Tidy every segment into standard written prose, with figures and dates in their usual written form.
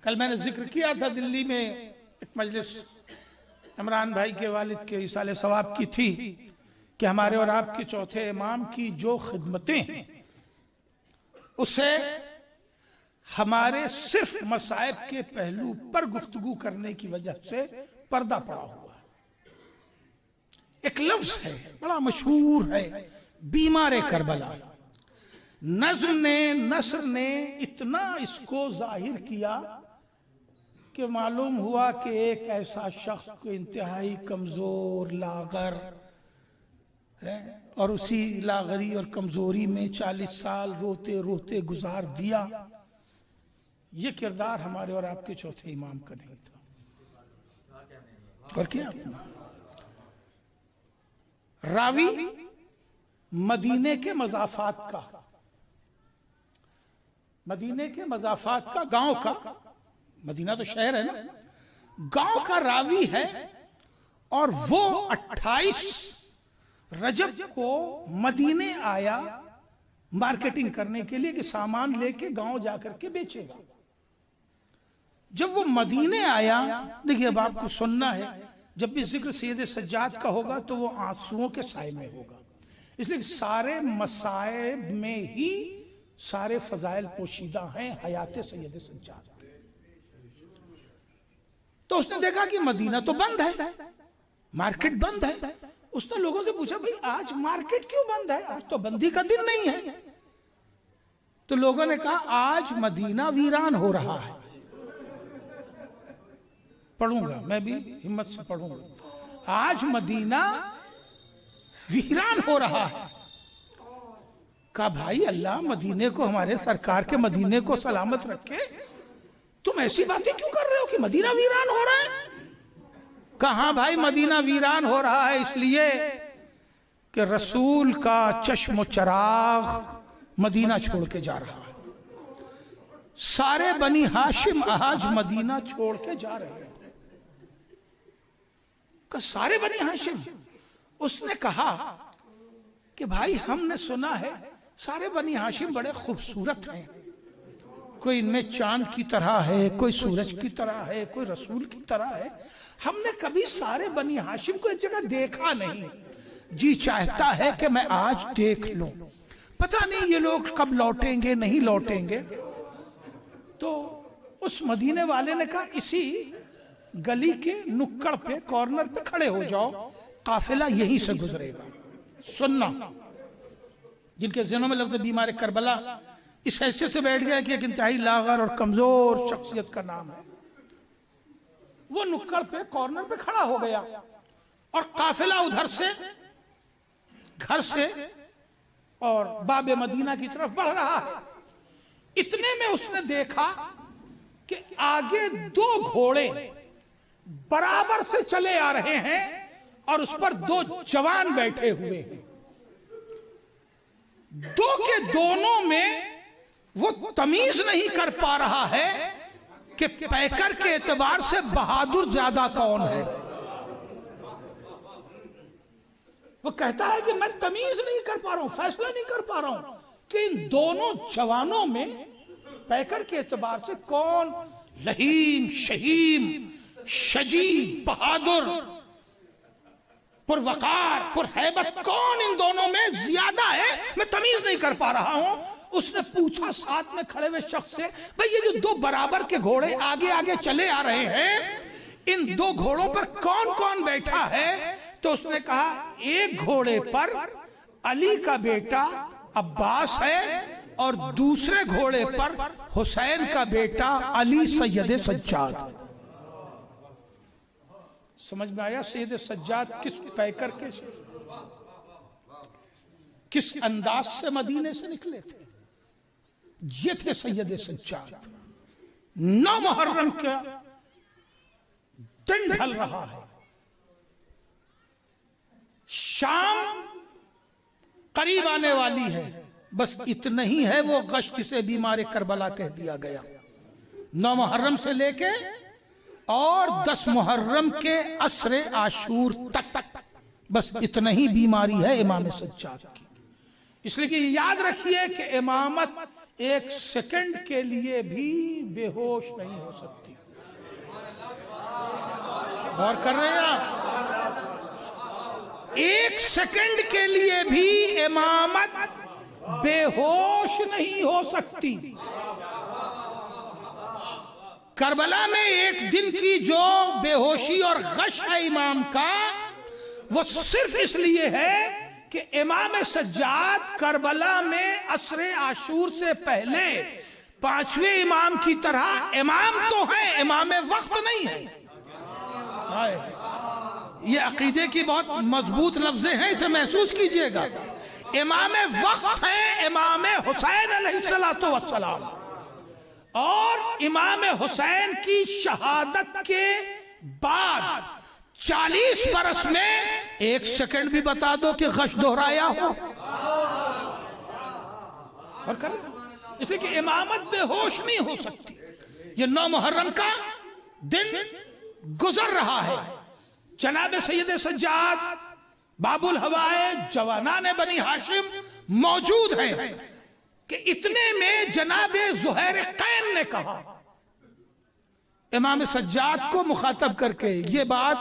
کل میں نے ذکر کیا تھا دلی میں ایک مجلس عمران بھائی کے والد کے ایصال ثواب کی تھی کہ ہمارے اور آپ کے چوتھے امام کی جو خدمتیں ہیں اسے ہمارے صرف مصائب کے پہلو پر گفتگو کرنے کی وجہ سے پردہ پڑا ہوا ہے۔ ایک لفظ ہے بڑا مشہور ہے، بیمار کربلا۔ نثر نے اتنا اس کو ظاہر کیا کہ معلوم ہوا کہ ایک ایسا شخص کو انتہائی کمزور لاغر ہے اور اسی لاغری اور کمزوری میں 40 سال روتے روتے گزار دیا۔ یہ کردار ہمارے اور آپ کے چوتھے امام کا نہیں تھا۔ اور کیا راوی مدینے کے مضافات کا، مدینے کے مضافات کا، گاؤں کا، مدینہ تو شہر ہے نا، گاؤں کا راوی ہے، اور وہ 28 رجب کو مدینے آیا مارکیٹنگ کرنے کے لیے کہ سامان لے کے گاؤں جا کر کے بیچے گا۔ جب وہ مدینے آیا، دیکھیے اب آپ کو سننا ہے، جب بھی ذکر سید سجاد کا ہوگا تو وہ آنسوؤں کے سائے میں ہوگا، اس لیے سارے مصائب میں ہی سارے فضائل پوشیدہ ہیں حیات سید سجاد۔ تو اس نے دیکھا کہ مدینہ تو بند ہے، مارکیٹ بند ہے۔ اس نے لوگوں سے پوچھا بھئی آج مارکیٹ کیوں بند ہے؟ آج تو بندی کا دن نہیں ہے۔ تو لوگوں نے کہا آج مدینہ ویران ہو رہا ہے۔ پڑھوں گا، میں بھی ہمت سے پڑھوں گا۔ آج مدینہ ویران ہو رہا ہے۔ کہا بھائی اللہ مدینے کو، ہمارے سرکار کے مدینے کو سلامت رکھے، تم ایسی باتیں کیوں کر رہے ہو کہ مدینہ ویران ہو رہا ہے؟ کہاں بھائی مدینہ ویران ہو رہا ہے اس لیے کہ رسول کا چشم و چراغ مدینہ چھوڑ کے جا رہا ہے۔ سارے بنی ہاشم آج مدینہ چھوڑ کے جا رہے ہیں۔ کہ سارے بنی ہاشم؟ اس نے کہا کہ بھائی ہم نے سنا ہے سارے بنی ہاشم بڑے خوبصورت ہیں، کوئی ان میں چاند کی طرح ہے، کوئی سورج کی طرح ہے، کوئی رسول کی طرح ہے۔ ہم نے کبھی سارے بنی ہاشم کو ایک جگہ دیکھا نہیں، جی چاہتا ہے کہ میں آج دیکھ لوں، پتہ نہیں یہ لوگ کب لوٹیں گے نہیں لوٹیں گے۔ تو اس مدینے والے نے کہا اسی گلی کے نکڑ پہ، کارنر پہ کھڑے ہو جاؤ، قافلہ یہیں سے گزرے گا۔ سننا، جن کے ذہنوں میں لفظ بیمار کربلا اس حیثیت سے بیٹھ گیا کہ ایک انتہائی لاغر اور کمزور شخصیت کا نام ہے، وہ نکڑ پہ کارنر پہ کھڑا ہو گیا اور قافلہ ادھر سے گھر سے اور باب مدینہ کی طرف بڑھ رہا ہے۔ اتنے میں اس نے دیکھا کہ آگے 2 گھوڑے برابر سے چلے آ رہے ہیں اور اس پر 2 جوان بیٹھے ہوئے ہیں۔ دو کے دونوں میں وہ تمیز نہیں کر پا رہا ہے کہ پیکر کے اعتبار سے بہادر زیادہ کون ہے۔ وہ کہتا ہے کہ میں تمیز نہیں کر پا رہا ہوں، فیصلہ نہیں کر پا رہا ہوں کہ ان دونوں جوانوں میں پیکر کے اعتبار سے کون لہیم، شہیم، شجیع، بہادر، پروقار، پرہیبت، کون ان دونوں میں زیادہ ہے، میں تمیز نہیں کر پا رہا ہوں۔ اس نے پوچھا ساتھ میں کھڑے ہوئے شخص سے بھئی یہ جو 2 برابر کے گھوڑے آگے آگے چلے آ رہے ہیں، ان 2 گھوڑوں پر کون کون بیٹھا ہے؟ تو اس نے کہا ایک گھوڑے پر علی کا بیٹا عباس ہے اور دوسرے گھوڑے پر حسین کا بیٹا علی سید سجاد۔ سمجھ میں آیا سید سجاد کس پیکر کے سے، کس انداز سے مدینے سے نکلے تھے؟ یہ تھے سید سجاد۔ 9 محرم کا دن ڈھل رہا ہے، شام قریب آنے والی ہے، بس اتنا ہی ہے وہ غش جسے بیمار کربلا کہہ دیا گیا۔ 9 محرم سے لے کے اور 10 محرم کے عصر عاشور تک بس اتنا ہی بیماری ہے امام سجاد کی۔ اس لیے کہ یاد رکھیے کہ امامت ایک سیکنڈ کے لیے بھی بے ہوش نہیں ہو سکتی. غور کر رہے ہیں آپ؟ ایک سیکنڈ کے لیے بھی امامت بے ہوش نہیں ہو سکتی. کربلا میں ایک دن کی جو بے ہوشی اور غش ہے امام کا، وہ صرف اس لیے ہے کہ امام سجاد کربلا میں عصر عاشور سے پہلے 5ویں امام کی طرح امام تو ہیں، امام وقت نہیں ہے. یہ عقیدے کی بہت مضبوط لفظیں ہیں، اسے محسوس کیجئے گا. امام وقت ہیں امام حسین علیہ السلام، اور امام حسین کی شہادت کے بعد 40 برس میں ایک سیکنڈ بھی بتا دو کہ غش دہرایا ہو. اس لیے کہ امامت بے ہوش نہیں ہو سکتی. یہ 9 محرم کا دن گزر رہا ہے، جناب سید سجاد باب الہوائے جوانان بنی ہاشم موجود ہیں کہ اتنے میں جناب زہیر قین نے کہا، امام سجاد کو مخاطب کر کے یہ بات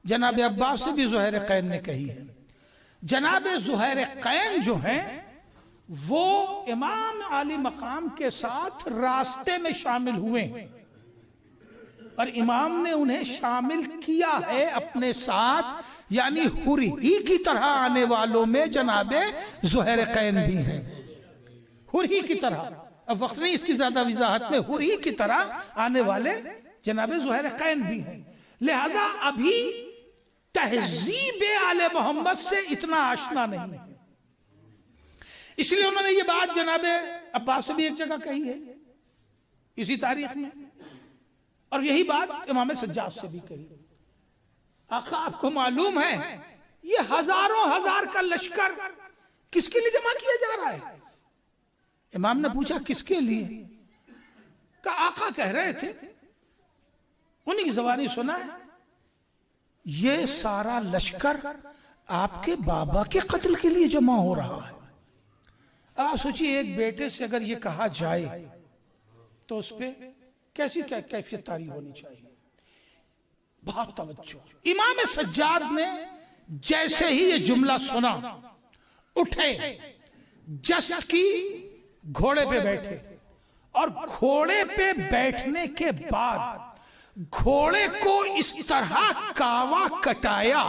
جناب عباس سے بھی زہیر قین نے کہی ہے. جناب زہیر قین جو ہیں وہ امام عالی مقام کے ساتھ راستے میں شامل ہوئے ہیں، اور امام نے انہیں شامل کیا ہے اپنے ساتھ، یعنی حری کی طرح آنے والوں میں جناب زہیر قین بھی ہیں. حری کی طرح، اب وقت نہیں اس کی زیادہ وضاحت میں، حری کی طرح آنے والے جناب زہیر قین بھی ہیں. لہذا ابھی تہذیب آل محمد سے اتنا آشنا نہیں ہے، اس لیے انہوں نے یہ بات جناب عباس سے بھی ایک جگہ کہی ہے اسی تاریخ میں، اور یہی بات امام سجاد سے بھی کہی. آقا آپ کو معلوم ہے یہ ہزاروں ہزار کا لشکر کس کے لیے جمع کیا جا رہا ہے؟ امام نے پوچھا کس کے لیے؟ کہ آقا کہہ رہے تھے، انہی کی زبانی سنا ہے، یہ سارا لشکر آپ کے بابا کے قتل کے لیے جمع ہو رہا ہے. آپ سوچئے ایک بیٹے سے اگر یہ کہا جائے تو اس پہ کیسی کیفیت طاری ہونی چاہیے. بہت توجہ. امام سجاد نے جیسے ہی یہ جملہ سنا اٹھے، جست کی گھوڑے پہ بیٹھے، اور گھوڑے پہ بیٹھنے کے بعد گھوڑے کو اس طرح کاوا کٹایا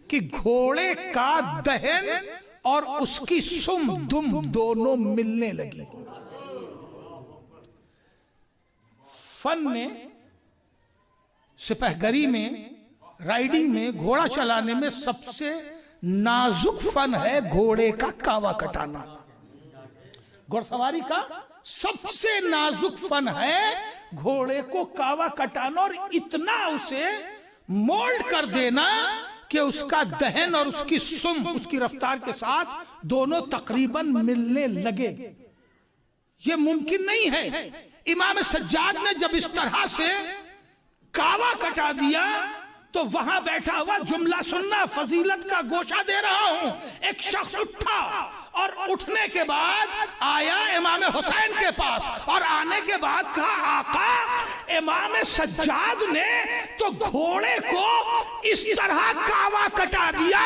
کہ گھوڑے کا دہن اور اس کی سم دم دونوں ملنے لگی. فن میں، سپہگری میں، رائڈنگ میں، گھوڑا چلانے میں سب سے نازک فن ہے گھوڑے کا کاوا کٹانا. گھوڑ سواری کا سب سے نازک فن ہے گھوڑے کو کاوا کٹانا، اور اتنا اسے مولڈ کر دینا کہ اس کا دہن اور اس کی سم اس کی رفتار کے ساتھ دونوں تقریباً ملنے لگے. یہ ممکن نہیں ہے. امام سجاد نے جب اس طرح سے کاوا کٹا دیا تو وہاں بیٹھا ہوا جملہ سننا، فضیلت کا گوشہ دے رہا ہوں. ایک شخص اٹھا اور اٹھنے کے بعد آیا امام حسین کے پاس، اور آنے کے بعد کہا آقا امام سجاد نے تو گھوڑے کو اس طرح کاوا کٹا دیا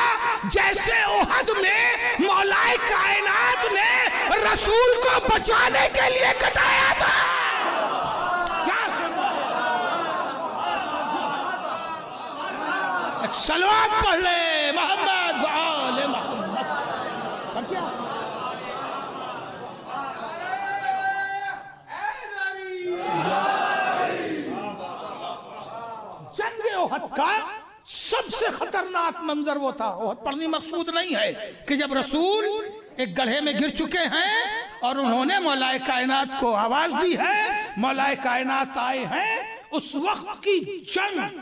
جیسے احد میں مولا کائنات نے رسول کو بچانے کے لیے کٹایا تھا. صلوات پڑھ لے محمد وآل محمد. کیا جنگ احد کا سب سے خطرناک منظر وہ تھا. احد پڑھنی مقصود نہیں ہے کہ جب رسول ایک گڑھے میں گر چکے ہیں اور انہوں نے مولا کائنات کو آواز دی ہے، مولا کائنات آئے ہیں، اس وقت کی جنگ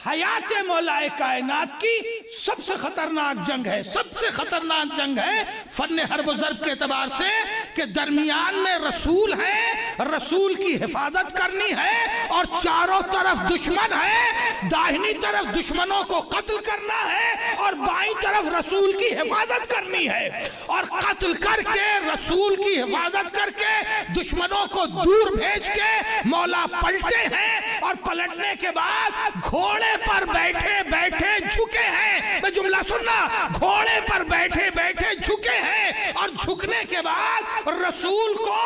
حیات مولا کائنات کی سب سے خطرناک جنگ ہے. سب سے خطرناک جنگ ہے فن حرب و ضرب کے اعتبار سے کہ درمیان میں رسول ہیں رسول کی حفاظت کرنی ہے اور چاروں طرف دشمن ہے، داہنی طرف دشمنوں کو قتل کرنا ہے اور بائیں طرف رسول کی حفاظت کرنی ہے، اور قتل کر کے رسول کی حفاظت کر کے دشمنوں کو دور بھیج کے مولا پلٹے ہیں، اور پلٹنے کے بعد گھوڑے پر بیٹھے بیٹھے جھکے ہیں۔ میں جملہ سننا، گھوڑے پر بیٹھے بیٹھے جھکے ہیں، اور جھکنے کے بعد رسول کو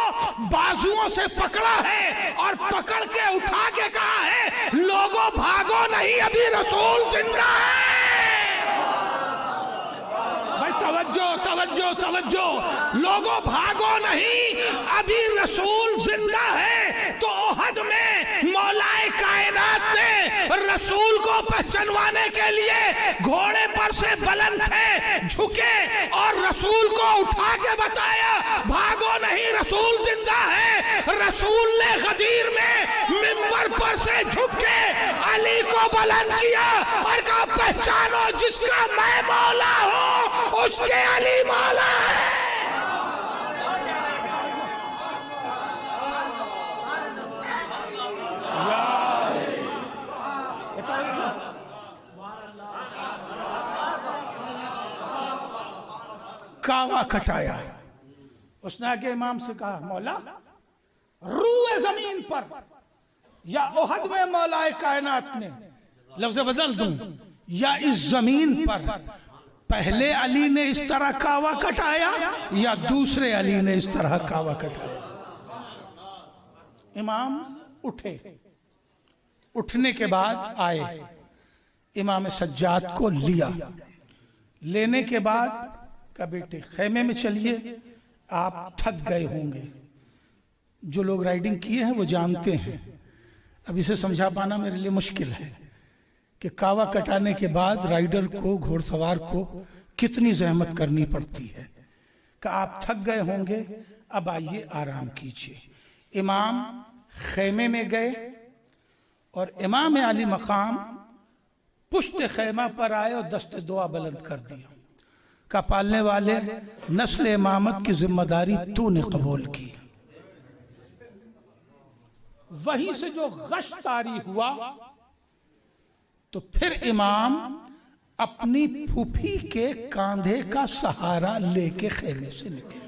بازوؤں سے پکڑا ہے اور پکڑ کے اٹھا کے کہا ہے لوگوں بھاگو نہیں، ابھی رسول زندہ ہے۔ بھائی توجہ توجہ توجہ، لوگوں بھاگو نہیں، ابھی رسول زندہ ہے۔ تو احد میں مولا کائنات نے رسول کو پہچانوانے کے لیے گھوڑے پر سے بلند تھے، جھکے اور رسول کو اٹھا کے بتایا بھاگو نہیں، رسول زندہ ہے۔ رسول نے غدیر میں منبر پر سے جھک کے علی کو بلند کیا اور کہا پہچانو جس کا میں مولا ہوں اس کے علی مولا ہے۔ کعوہ کٹایا، اس نے آگے امام سے کہا مولا روئے زمین پر یا احد میں مولا کائنات نے، لفظ بدل دوں، یا اس زمین پر پہلے علی نے اس طرح کعوہ کٹایا یا دوسرے علی نے اس طرح کعوہ کٹایا؟ امام اٹھے، اٹھنے کے بعد آئے، امام سجاد کو لیا، لینے کے بعد کہا بیٹے خیمے میں چلیے، آپ تھک گئے ہوں گے، جو لوگ رائڈنگ کیے ہیں وہ جانتے ہیں، اب اسے سمجھا پانا میرے لیے مشکل ہے کہ کعوہ کٹانے کے بعد رائڈر کو، گھوڑ سوار کو کتنی زحمت کرنی پڑتی ہے، کہ آپ تھک گئے ہوں گے، اب آئیے آرام کیجئے۔ امام خیمے میں گئے اور امام علی مقام پشت خیمہ پر آئے اور دست دعا بلند کر دیا، کہ پالنے والے نسل امامت کی ذمہ داری تو نے قبول کی۔ وہیں سے جو غش طاری ہوا تو پھر امام اپنی پھوپھی کے کاندھے کا سہارا لے کے خیمے سے نکلے۔